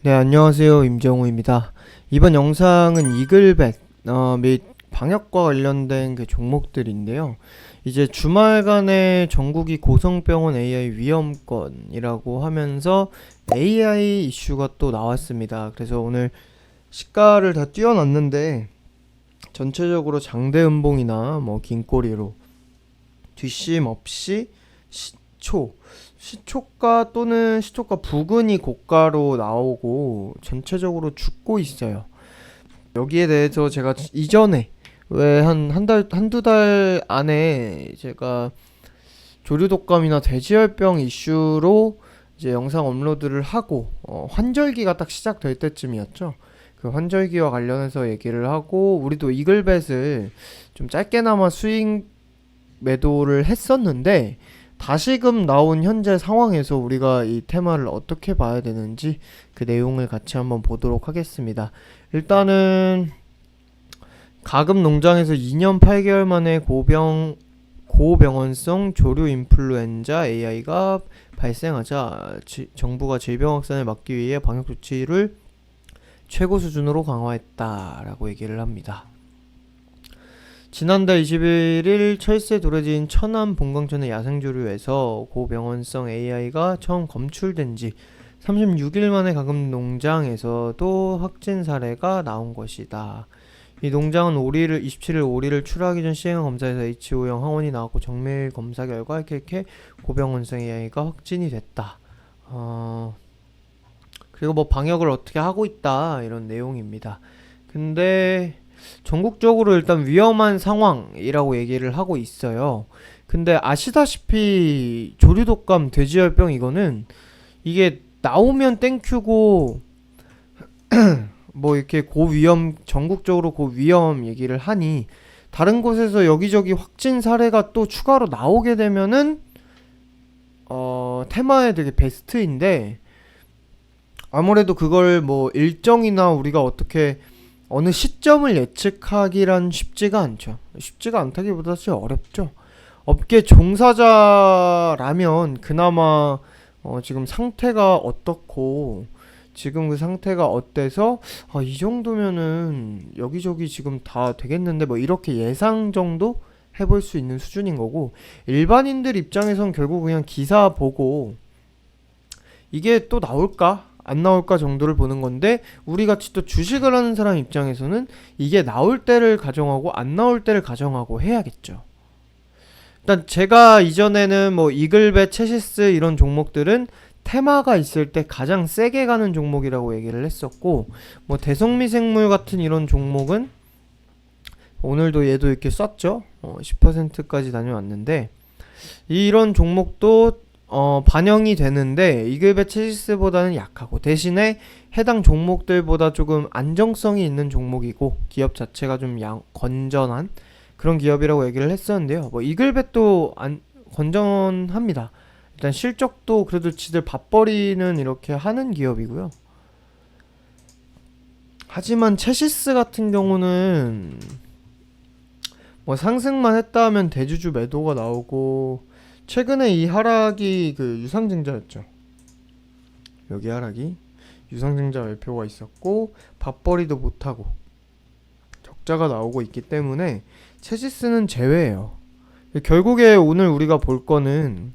네, 안녕하세요. 임정우입니다. 이번 영상은 이글벳 및 방역과 관련된 그 종목들인데요. 이제 주말간에 전국이 고성병원 AI 위험권이라고 하면서 AI 이슈가 또 나왔습니다. 그래서 오늘 시가를 다 띄워놨는데 전체적으로 장대음봉이나 뭐 긴꼬리로 뒷심 없이 시초가 또는 시초가 부근이 고가로 나오고 전체적으로 죽고 있어요. 여기에 대해서 제가 이전에 왜 한두 달 안에 제가 조류독감이나 돼지열병 이슈로 이제 영상 업로드를 하고 환절기가 딱 시작될 때쯤이었죠. 그 환절기와 관련해서 얘기를 하고 우리도 이글벳을 좀 짧게나마 수익 매도를 했었는데 다시금 나온 현재 상황에서 우리가 이 테마를 어떻게 봐야 되는지 그 내용을 같이 한번 보도록 하겠습니다. 일단은 가금 농장에서 2년 8개월 만에 고병원성 조류 인플루엔자 AI가 발생하자 정부가 질병 확산을 막기 위해 방역 조치를 최고 수준으로 강화했다라고 얘기를 합니다. 지난달 21일 철새 도래지인 천안 본광천의 야생조류에서 고병원성 AI가 처음 검출된 지 36일 만에 가금 농장에서도 확진 사례가 나온 것이다. 이 농장은 27일 오리를 출하하기 전 시행한 검사에서 H5형 항원이 나왔고 정밀 검사 결과 이렇게 고병원성 AI가 확진이 됐다. 그리고 뭐 방역을 어떻게 하고 있다 이런 내용입니다. 근데 전국적으로 일단 위험한 상황이라고 얘기를 하고 있어요. 근데 아시다시피 조류독감, 돼지열병 이거는 이게 나오면 땡큐고 뭐 이렇게 고위험, 전국적으로 고위험 얘기를 하니 다른 곳에서 여기저기 확진 사례가 또 추가로 나오게 되면은 테마에 되게 베스트인데 아무래도 그걸 뭐 일정이나 우리가 어떻게 어느 시점을 예측하기란 쉽지가 않죠. 쉽지가 않다기보다 사실 어렵죠. 업계 종사자라면 그나마 지금 상태가 어떻고 지금 그 상태가 어때서 이 정도면은 여기저기 지금 다 되겠는데 뭐 이렇게 예상 정도 해볼 수 있는 수준인 거고, 일반인들 입장에선 결국 그냥 기사 보고 이게 또 나올까 안 나올까 정도를 보는 건데, 우리 같이 또 주식을 하는 사람 입장에서는 이게 나올 때를 가정하고 안 나올 때를 가정하고 해야겠죠. 일단 제가 이전에는 뭐 이글벳, 체시스 이런 종목들은 테마가 있을 때 가장 세게 가는 종목이라고 얘기를 했었고, 뭐 대성미생물 같은 이런 종목은 오늘도 얘도 이렇게 쐈죠. 10%까지 다녀왔는데 이런 종목도 반영이 되는데 이글벳, 체시스보다는 약하고 대신에 해당 종목들보다 조금 안정성이 있는 종목이고 기업 자체가 좀 건전한 그런 기업이라고 얘기를 했었는데요. 뭐 이글벳도 건전합니다. 일단 실적도 그래도 지들 밥벌이는 이렇게 하는 기업이고요. 하지만 체시스 같은 경우는 뭐 상승만 했다 하면 대주주 매도가 나오고, 최근에 이 하락이 그 유상증자였죠. 여기 하락이 유상증자 발표가 있었고 밥벌이도 못하고 적자가 나오고 있기 때문에 체시스는 제외예요. 결국에 오늘 우리가 볼 거는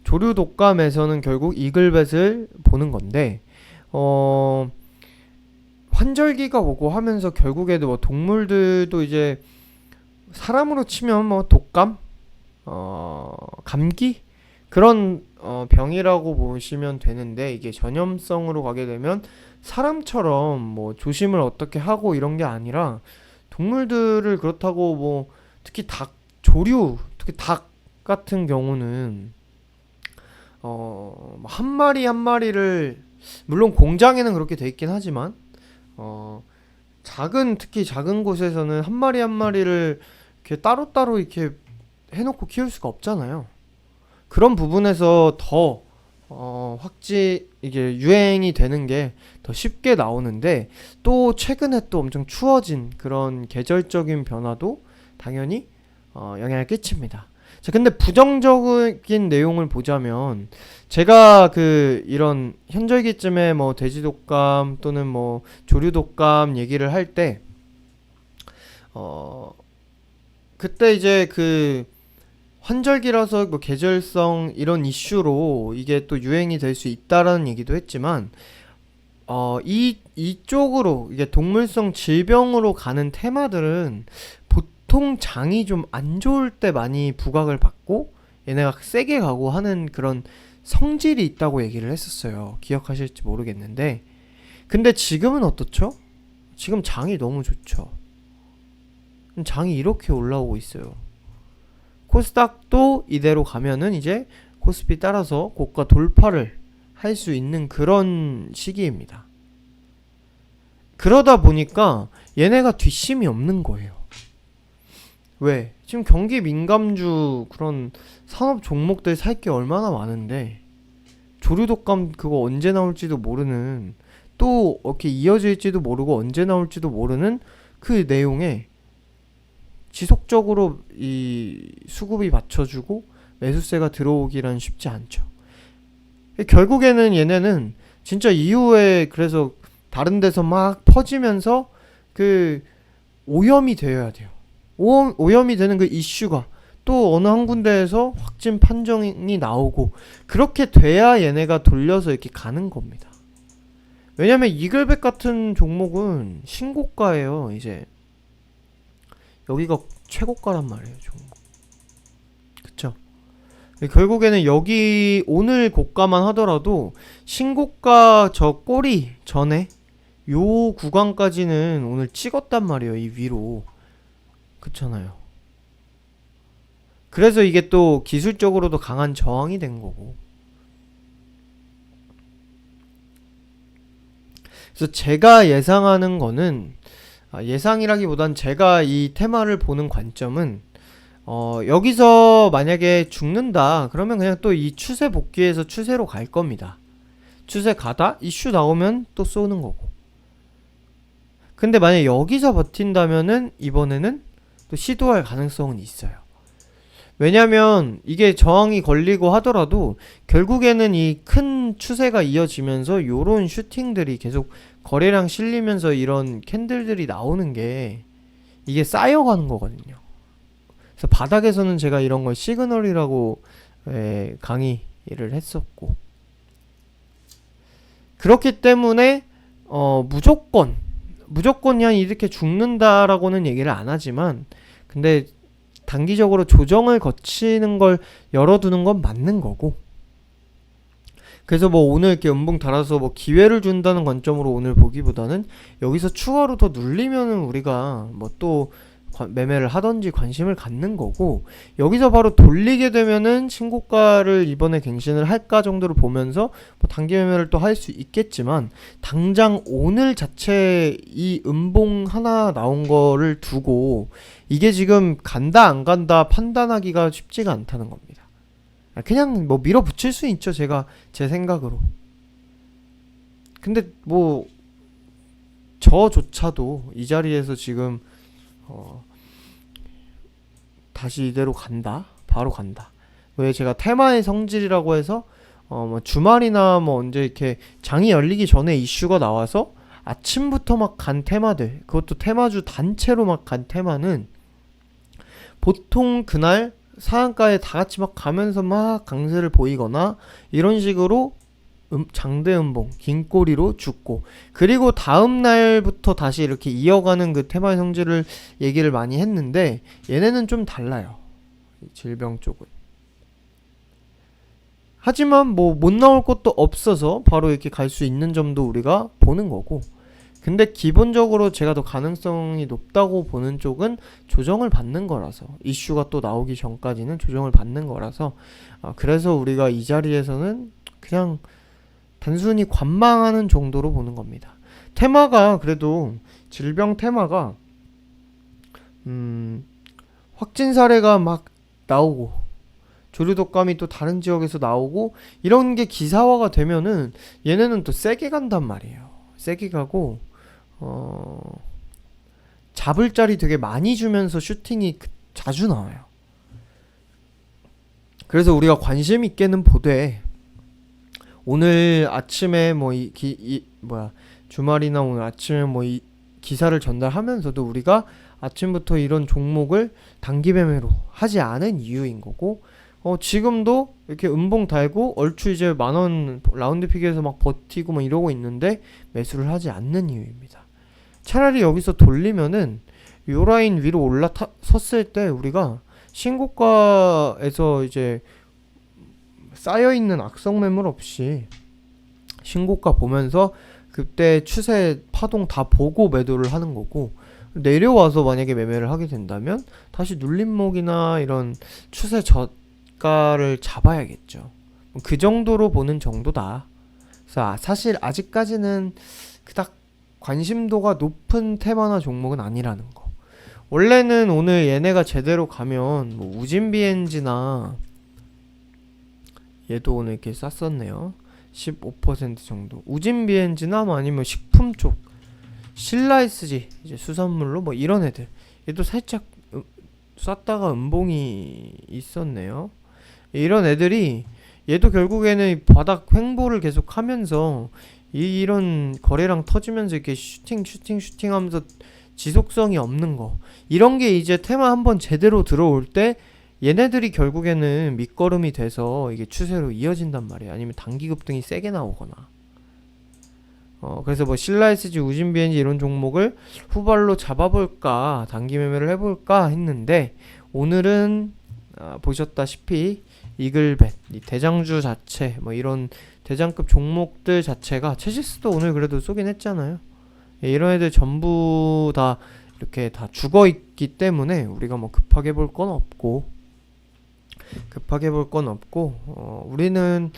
조류 독감에서는 결국 이글벳을 보는 건데 환절기가 오고 하면서 결국에도 뭐 동물들도 이제 사람으로 치면 뭐 독감, 감기 그런 병이라고 보시면 되는데, 이게 전염성으로 가게 되면 사람처럼 뭐 조심을 어떻게 하고 이런 게 아니라 동물들을 그렇다고 뭐 특히 조류, 특히 닭 같은 경우는 한 마리 한 마리를 물론 공장에는 그렇게 돼 있긴 하지만 특히 작은 곳에서는 한 마리 한 마리를 이렇게 따로따로 이렇게 해놓고 키울 수가 없잖아요. 그런 부분에서 더 이게 유행이 되는 게 더 쉽게 나오는데, 또 최근에 또 엄청 추워진 그런 계절적인 변화도 당연히 영향을 끼칩니다. 자, 근데 부정적인 내용을 보자면 제가 이런 현절기쯤에 뭐 돼지독감 또는 뭐 조류독감 얘기를 할 때 어 그때 이제 환절기라서 뭐 계절성 이런 이슈로 이게 또 유행이 될 수 있다라는 얘기도 했지만 이쪽으로 이게 동물성 질병으로 가는 테마들은 보통 장이 좀 안 좋을 때 많이 부각을 받고 얘네가 세게 가고 하는 그런 성질이 있다고 얘기를 했었어요. 기억하실지 모르겠는데. 근데 지금은 어떻죠? 지금 장이 너무 좋죠. 장이 이렇게 올라오고 있어요. 코스닥도 이대로 가면은 이제 코스피 따라서 고가 돌파를 할 수 있는 그런 시기입니다. 그러다 보니까 얘네가 뒷심이 없는 거예요. 왜? 지금 경기 민감주 그런 산업 종목들 살 게 얼마나 많은데 조류독감 그거 언제 나올지도 모르는, 또 이렇게 이어질지도 모르고 언제 나올지도 모르는 그 내용에 지속적으로 이 수급이 받쳐주고 매수세가 들어오기란 쉽지 않죠. 결국에는 얘네는 진짜 이후에 그래서 다른 데서 막 퍼지면서 오염이 되어야 돼요. 오염이 되는 그 이슈가 또 어느 한 군데에서 확진 판정이 나오고 그렇게 돼야 얘네가 돌려서 이렇게 가는 겁니다. 왜냐면 이글백 같은 종목은 신고가예요. 이제 여기가 최고가란 말이에요, 종목. 그쵸? 결국에는 여기 오늘 고가만 하더라도 신고가 저 꼬리 전에 요 구간까지는 오늘 찍었단 말이에요, 이 위로. 그렇잖아요. 그래서 이게 또 기술적으로도 강한 저항이 된 거고. 그래서 제가 예상하는 거는, 예상이라기보단 제가 이 테마를 보는 관점은 여기서 만약에 죽는다 그러면 그냥 또 이 추세 복귀해서 추세로 갈 겁니다. 추세 가다 이슈 나오면 또 쏘는 거고. 근데 만약 여기서 버틴다면은 이번에는 또 시도할 가능성은 있어요. 왜냐면 이게 저항이 걸리고 하더라도 결국에는 이 큰 추세가 이어지면서 요런 슈팅들이 계속 거래량 실리면서 이런 캔들들이 나오는 게 이게 쌓여가는 거거든요. 그래서 바닥에서는 제가 이런 걸 시그널이라고 강의를 했었고, 그렇기 때문에 무조건 그냥 이렇게 죽는다라고는 얘기를 안 하지만, 근데 단기적으로 조정을 거치는 걸 열어두는 건 맞는 거고, 그래서 뭐 오늘 이렇게 음봉 달아서 뭐 기회를 준다는 관점으로 오늘 보기보다는 여기서 추가로 더 눌리면은 우리가 뭐 또 매매를 하던지 관심을 갖는 거고, 여기서 바로 돌리게 되면은 신고가를 이번에 갱신을 할까 정도로 보면서 뭐 단기 매매를 또 할 수 있겠지만, 당장 오늘 자체 이 음봉 하나 나온 거를 두고 이게 지금 간다 안 간다 판단하기가 쉽지가 않다는 겁니다. 그냥 뭐 밀어붙일 수 있죠, 제 생각으로. 근데 뭐 저조차도 이 자리에서 지금 다시 이대로 간다? 바로 간다. 왜 제가 테마의 성질이라고 해서 뭐 주말이나 뭐 언제 이렇게 장이 열리기 전에 이슈가 나와서 아침부터 막 간 테마들, 그것도 테마주 단체로 막 간 테마는 보통 그날 상한가에 다 같이 막 가면서 막 강세를 보이거나 이런 식으로 장대 음봉, 긴 꼬리로 죽고, 그리고 다음 날부터 다시 이렇게 이어가는 그 테마의 성질을 얘기를 많이 했는데, 얘네는 좀 달라요. 질병 쪽은. 하지만 뭐 못 나올 것도 없어서 바로 이렇게 갈 수 있는 점도 우리가 보는 거고, 근데 기본적으로 제가 더 가능성이 높다고 보는 쪽은 조정을 받는 거라서, 이슈가 또 나오기 전까지는 조정을 받는 거라서, 그래서 우리가 이 자리에서는 그냥 단순히 관망하는 정도로 보는 겁니다. 테마가 그래도 질병 테마가 확진 사례가 막 나오고 조류독감이 또 다른 지역에서 나오고 이런 게 기사화가 되면은 얘네는 또 세게 간단 말이에요. 세게 가고 잡을 자리 되게 많이 주면서 슈팅이 자주 나와요. 그래서 우리가 관심 있게는 보되 오늘 아침에 뭐 주말이나 오늘 아침에 뭐 이 기사를 전달하면서도 우리가 아침부터 이런 종목을 단기 매매로 하지 않은 이유인 거고, 지금도 이렇게 음봉 달고 얼추 이제 10,000원 라운드 픽에서 막 버티고 막 이러고 있는데 매수를 하지 않는 이유입니다. 차라리 여기서 돌리면은 요 라인 위로 섰을 때 우리가 신고가에서 이제 쌓여있는 악성 매물 없이 신고가 보면서 그때 추세 파동 다 보고 매도를 하는 거고, 내려와서 만약에 매매를 하게 된다면 다시 눌림목이나 이런 추세 저가를 잡아야겠죠. 그 정도로 보는 정도다. 그래서 사실 아직까지는 그닥 관심도가 높은 테마나 종목은 아니라는 거. 원래는 오늘 얘네가 제대로 가면 뭐 우진비엔지나 얘도 오늘 이렇게 쌌었네요. 15% 정도. 우진비엔지나 뭐 아니면 식품 쪽, 신라SG 이제 수산물로 뭐 이런 애들 얘도 살짝 쐈다가 음봉이 있었네요. 이런 애들이 얘도 결국에는 바닥 횡보를 계속 하면서 이런 거래량 터지면서 이렇게 슈팅 하면서 지속성이 없는 거, 이런 게 이제 테마 한번 제대로 들어올 때 얘네들이 결국에는 밑거름이 돼서 이게 추세로 이어진단 말이에요. 아니면 단기 급등이 세게 나오거나. 그래서 뭐 신라SG, 우진비엔지 이런 종목을 후발로 잡아볼까, 단기 매매를 해볼까 했는데, 오늘은 보셨다시피 이글벳, 이 대장주 자체, 뭐 이런 대장급 종목들 자체가, 체시스도 오늘 그래도 쏘긴 했잖아요. 이런 애들 전부 다 이렇게 다 죽어있기 때문에 우리가 뭐 급하게 볼 건 없고, 우리는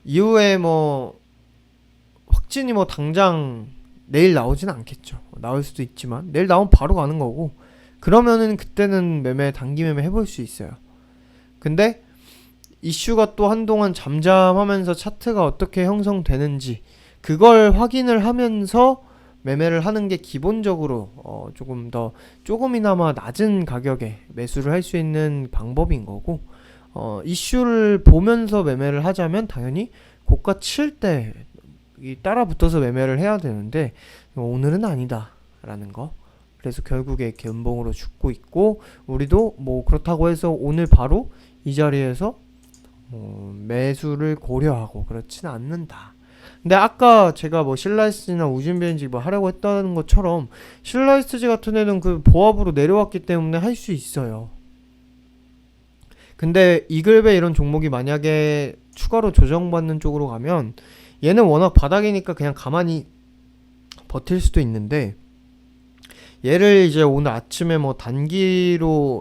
이후에 뭐 확진이 뭐 당장 내일 나오진 않겠죠. 나올 수도 있지만 내일 나오면 바로 가는 거고, 그러면은 그때는 단기 매매 해볼 수 있어요. 근데 이슈가 또 한동안 잠잠하면서 차트가 어떻게 형성되는지 그걸 확인을 하면서 매매를 하는 게 기본적으로 조금이나마 낮은 가격에 매수를 할 수 있는 방법인 거고, 이슈를 보면서 매매를 하자면 당연히 고가 칠 때 따라 붙어서 매매를 해야 되는데 오늘은 아니다 라는 거. 그래서 결국에 이렇게 음봉으로 죽고 있고, 우리도 뭐 그렇다고 해서 오늘 바로 이 자리에서 매수를 고려하고 그렇진 않는다. 근데 아까 제가 뭐 신라SG나 우진비엔지 뭐 하려고 했다는 것처럼 신라SG 같은 애는 그 보합으로 내려왔기 때문에 할 수 있어요. 근데 이글베 이런 종목이 만약에 추가로 조정받는 쪽으로 가면 얘는 워낙 바닥이니까 그냥 가만히 버틸 수도 있는데, 얘를 이제 오늘 아침에 뭐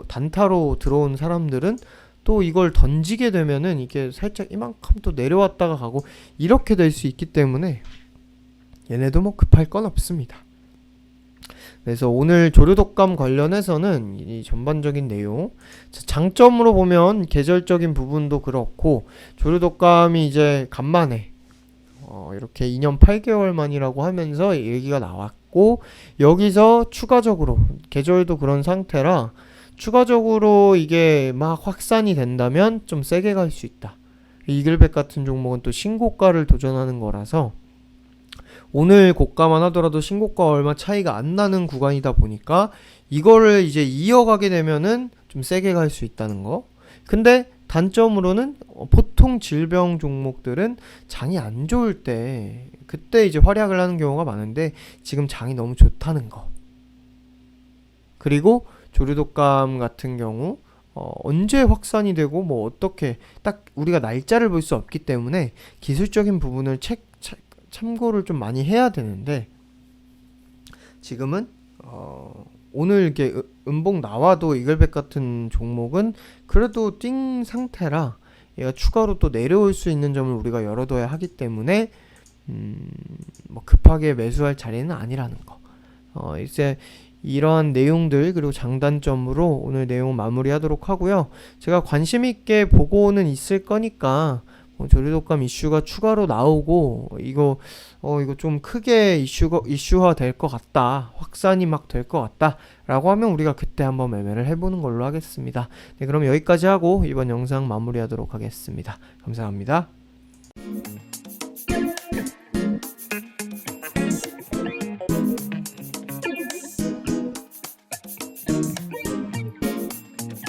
단타로 들어온 사람들은 또 이걸 던지게 되면은 이게 살짝 이만큼 또 내려왔다가 가고 이렇게 될 수 있기 때문에 얘네도 뭐 급할 건 없습니다. 그래서 오늘 조류독감 관련해서는 이 전반적인 내용, 장점으로 보면 계절적인 부분도 그렇고, 조류독감이 이제 간만에 이렇게 2년 8개월 만이라고 하면서 얘기가 나왔고, 여기서 추가적으로 계절도 그런 상태라 추가적으로 이게 막 확산이 된다면 좀 세게 갈 수 있다. 이글벳 같은 종목은 또 신고가를 도전하는 거라서 오늘 고가만 하더라도 신고가 얼마 차이가 안 나는 구간이다 보니까 이거를 이제 이어가게 되면은 좀 세게 갈 수 있다는 거. 근데 단점으로는 보통 질병 종목들은 장이 안 좋을 때 그때 이제 활약을 하는 경우가 많은데 지금 장이 너무 좋다는 거. 그리고 조류독감 같은 경우 언제 확산이 되고 뭐 어떻게 딱 우리가 날짜를 볼 수 없기 때문에 기술적인 부분을 참고를 좀 많이 해야 되는데, 지금은 오늘 이렇게 음봉 나와도 이글벳 같은 종목은 그래도 띵 상태라 얘가 추가로 또 내려올 수 있는 점을 우리가 열어둬야 하기 때문에 뭐 급하게 매수할 자리는 아니라는 거. 이제 이러한 내용들 그리고 장단점으로 오늘 내용 마무리하도록 하고요. 제가 관심 있게 보고는 있을 거니까 조류독감 이슈가 추가로 나오고 이거 좀 크게 이슈화 될 것 같다, 확산이 막 될 것 같다 라고 하면 우리가 그때 한번 매매를 해보는 걸로 하겠습니다. 네, 그럼 여기까지 하고 이번 영상 마무리하도록 하겠습니다. 감사합니다.